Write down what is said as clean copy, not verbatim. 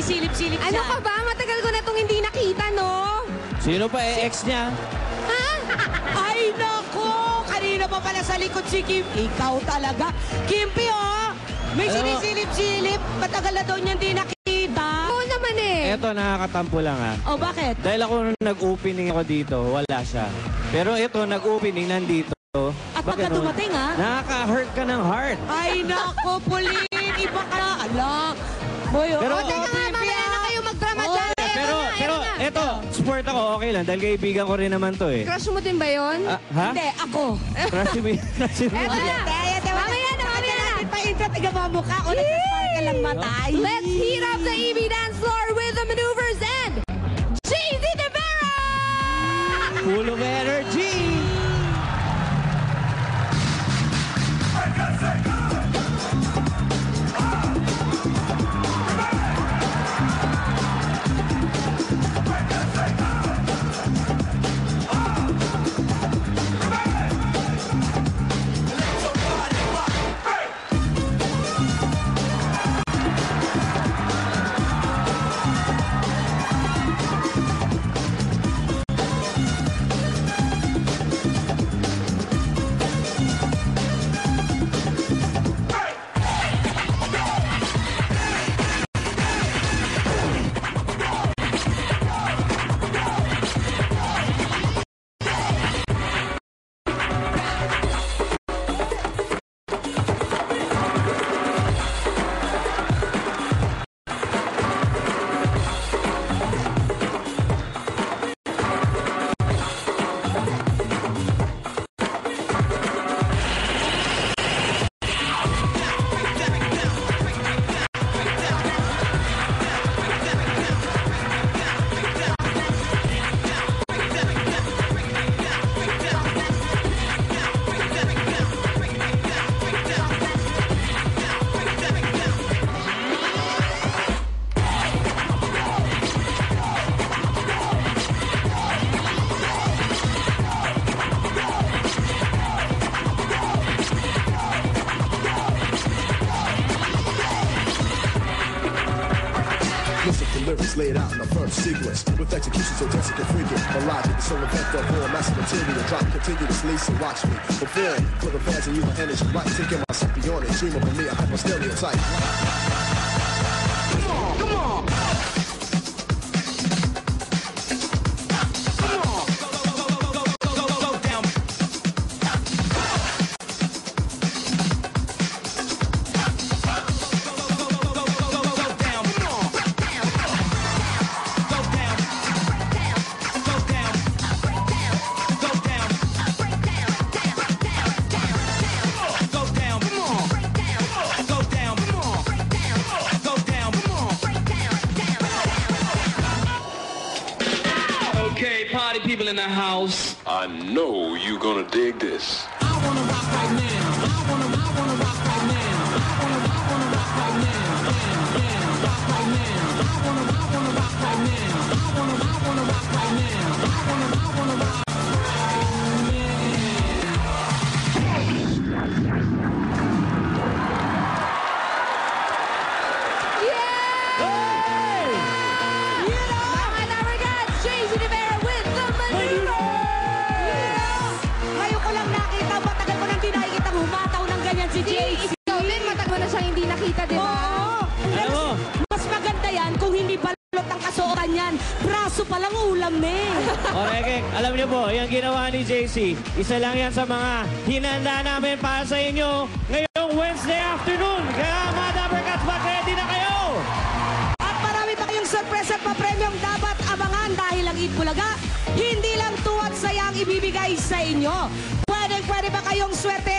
sinisilip-silip siya. Ano ka ba? Matagal ko na itong hindi nakita, no? Sino pa ex niya? Ha? Ay, nako! Kanina pa pala sa likod si Kim. Ikaw talaga. Kimpi, oh! May sinisilip-silip. Matagal na daw niya hindi nakita. Oo naman eh. Eto, nakakatampo lang ah. Oh, bakit? Dahil ako nag-opening ako dito, wala siya. Pero ito, nag-opening nandito. At pagka dumating, ha? Nakaka-hurt ka ng heart. Ay, nako, Pauline. Iba ka na. Ala. Boy, Pero, Teka nga, mamaya na kayo magdrama dyan. pero, eto, support ako, okay lang. Dahil kaibigan ko rin naman to eh. Crush mo din ba yun? Ha? Hindi, ako. Crush mo. Eto na. Mamaya na. Pa-intro, tiga ba mukha? O, nagsaspire ka lang matay. Let's heat up the EB dance floor with the maneuvers and JZ De Vera! Full of energy. Lyrics laid out in a firm sequence with execution so dense and frequent. My logic is so effective for a massive material drop continuously. So watch me perform for the fans and use my energy right. Taking myself beyond it, dream of me a hyper stereotype. Come on, come on. Party people in the house. I know you're gonna dig this. I wanna rock right now. I wanna rock right now. I wanna rock right now. Rock right now. I wanna rock right now. I wanna rock right now. I wanna rock right now. Si JC. Ikaw din, matagal na siyang hindi nakita, di ba? Oo. Pero mas maganda yan kung hindi balot ang kasuotan yan. Braso palang ulam eh. Okay, alam niyo po, yung ginawa ni JC, isa lang yan sa mga hinanda namin para sa inyo ngayong Wednesday afternoon. Kaya mga Dabbercats, mag-ready na kayo! At marami pa kayong surprise at pa-premium dapat abangan dahil ang Eat Bulaga, hindi lang tuwat sayang ibibigay sa inyo. Pwede ba kayong swerte